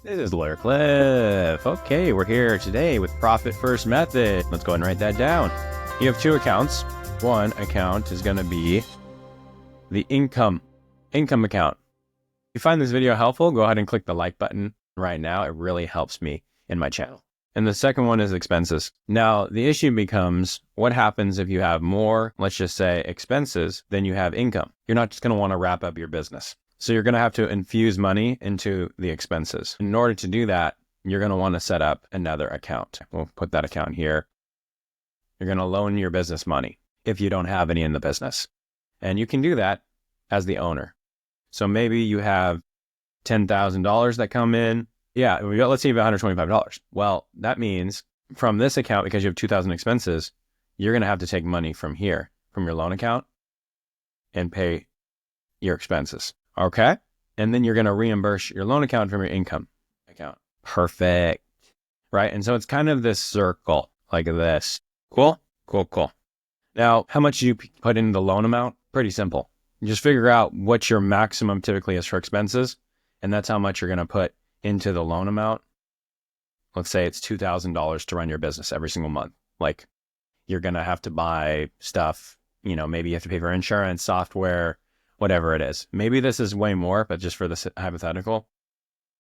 This is Lawyer Cliff. Okay, we're here today with Profit First Method. Let's go ahead and write that down. You have two accounts. One account is going to be the income account. If you find this video helpful, go ahead and click the like button right now. It really helps me in my channel. And the second one is expenses. Now, the issue becomes what happens if you have more, let's just say, expenses than you have income. You're not just going to want to wrap up your business. So you're going to have to infuse money into the expenses. In order to do that, you're going to want to set up another account. We'll put that account here. You're going to loan your business money if you don't have any in the business. And you can do that as the owner. So maybe you have $10,000 that come in. Yeah, let's say you have $125. Well, that means from this account, because you have 2,000 expenses, you're going to have to take money from here, from your loan account, and pay your expenses. Okay? And then you're going to reimburse your loan account from your income account. Perfect. Right? And so it's kind of this circle like this. Cool? Cool. Now, how much do you put in the loan amount? Pretty simple. You just figure out what your maximum typically is for expenses, and that's how much you're going to put into the loan amount. Let's say it's $2,000 to run your business every single month. Like, you're going to have to buy stuff, maybe you have to pay for insurance, software, whatever it is. Maybe this is way more, but just for this hypothetical,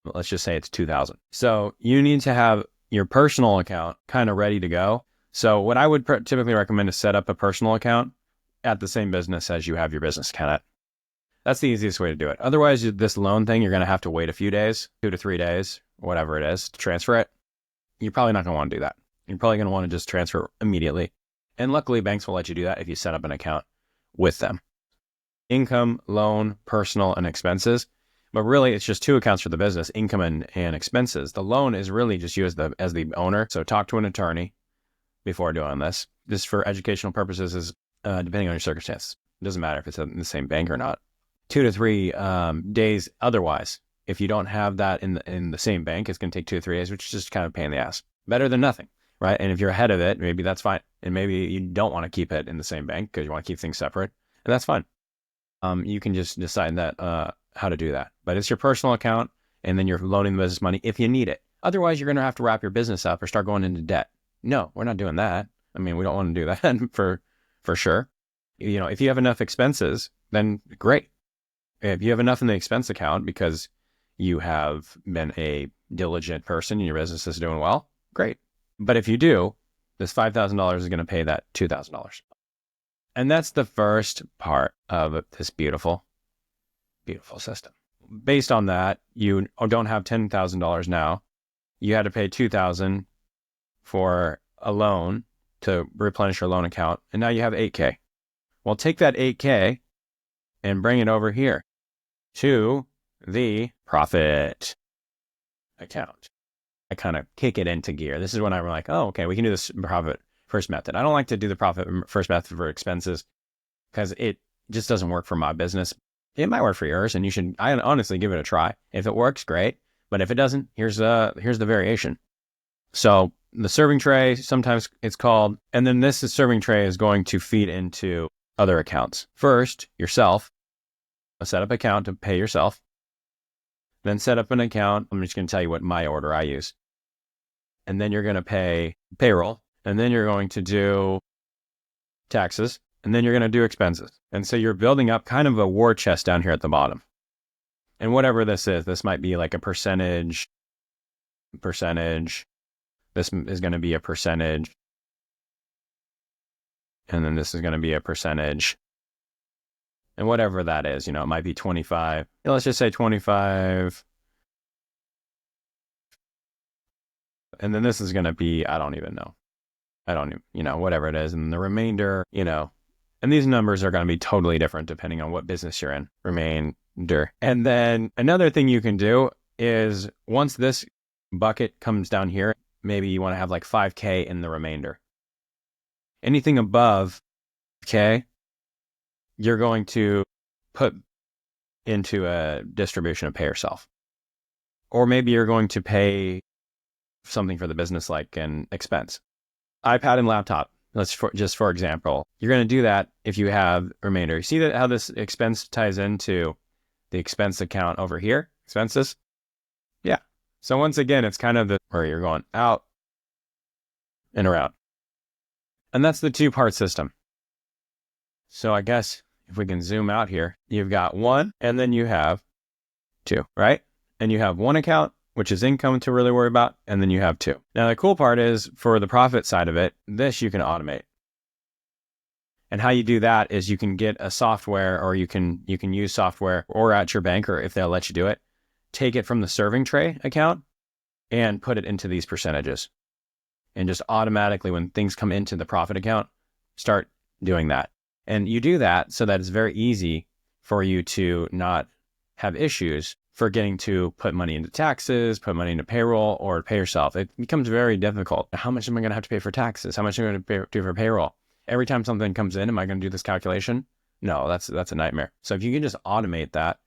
let's just say it's 2,000. So you need to have your personal account kind of ready to go. So what I would typically recommend is set up a personal account at the same business as you have your business account at. That's the easiest way to do it. Otherwise, this loan thing, you're going to have to wait a few days, 2 to 3 days, whatever it is, to transfer it. You're probably not going to want to do that. You're probably going to want to just transfer immediately. And luckily, banks will let you do that if you set up an account with them. Income, loan, personal, and expenses. But really, it's just two accounts for the business, income and expenses. The loan is really just you as the owner. So talk to an attorney before doing this. Just for educational purposes, depending on your circumstances. It doesn't matter if it's in the same bank or not. 2 to 3 days otherwise. If you don't have that in the same bank, it's going to take 2 to 3 days, which is just kind of a pain in the ass. Better than nothing, right? And if you're ahead of it, maybe that's fine. And maybe you don't want to keep it in the same bank because you want to keep things separate, and that's fine. You can just decide that how to do that. But it's your personal account, and then you're loaning the business money if you need it. Otherwise, you're going to have to wrap your business up or start going into debt. No, we're not doing that. I mean, we don't want to do that for sure. If you have enough expenses, then great. If you have enough in the expense account because you have been a diligent person and your business is doing well, great. But if you do, this $5,000 is going to pay that $2,000. And that's the first part of this beautiful, beautiful system. Based on that, you don't have $10,000 now. You had to pay $2,000 for a loan to replenish your loan account. And now you have $8K. Well, take that $8K and bring it over here to the profit account. I kind of kick it into gear. This is when I'm like, oh, okay, we can do this profit first method. I don't like to do the profit first method for expenses because it just doesn't work for my business. It might work for yours, and I honestly give it a try. If it works, great. But if it doesn't, here's the variation. So the serving tray, sometimes it's called, and then this serving tray is going to feed into other accounts. First, yourself. Set up an account to pay yourself. Then set up an account. I'm just going to tell you what my order I use. And then you're going to pay payroll. And then you're going to do taxes. And then you're going to do expenses. And so you're building up kind of a war chest down here at the bottom. And whatever this is, this might be like a percentage. This is going to be a percentage. And then this is going to be a percentage. And whatever that is, it might be 25. Let's just say 25. And then this is going to be, I don't even know. Whatever it is. And the remainder, and these numbers are going to be totally different depending on what business you're in. Remainder. And then another thing you can do is once this bucket comes down here, maybe you want to have like 5K in the remainder. Anything above K, you're going to put into a distribution of pay yourself. Or maybe you're going to pay something for the business like an expense. iPad and laptop, just for example. You're going to do that if you have remainder. You see how this expense ties into the expense account over here? Expenses? Yeah. So once again, it's kind of where you're going out and around. And that's the two-part system. So I guess if we can zoom out here, you've got one, and then you have two, right? And you have one account, which is income to really worry about, and then you have two. Now, the cool part is for the profit side of it, this you can automate. And how you do that is you can get a software, or you can use software, or at your banker if they'll let you do it, take it from the serving tray account and put it into these percentages. And just automatically, when things come into the profit account, start doing that. And you do that so that it's very easy for you to not have issues forgetting to put money into taxes, put money into payroll, or pay yourself. It becomes very difficult. How much am I going to have to pay for taxes? How much am I going to pay for payroll? Every time something comes in, am I going to do this calculation? No, that's a nightmare. So if you can just automate that,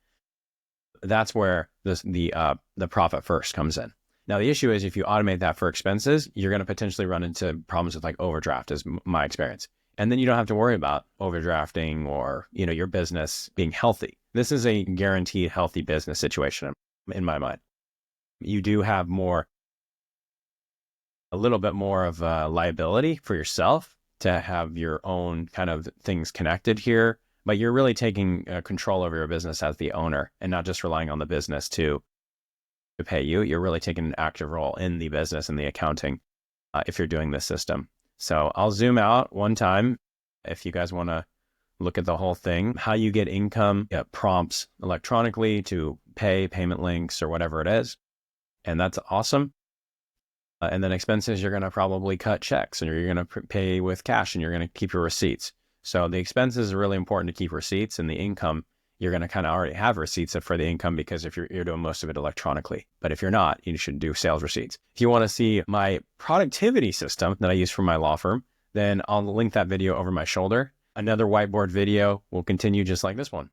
that's where the profit first comes in. Now, the issue is if you automate that for expenses, you're going to potentially run into problems with like overdraft, is my experience. And then you don't have to worry about overdrafting or, your business being healthy. This is a guaranteed healthy business situation in my mind. You do have a little bit more of a liability for yourself to have your own kind of things connected here, but you're really taking control over your business as the owner and not just relying on the business to pay you. You're really taking an active role in the business and the accounting if you're doing this system. So I'll zoom out one time if you guys want to look at the whole thing, how you get income prompts electronically to payment links or whatever it is. And that's awesome. And then expenses, you're going to probably cut checks and you're going to pay with cash and you're going to keep your receipts. So the expenses are really important to keep receipts, and the income, you're going to kind of already have receipts for the income because if you're doing most of it electronically. But if you're not, you should do sales receipts. If you want to see my productivity system that I use for my law firm, then I'll link that video over my shoulder. Another whiteboard video will continue just like this one.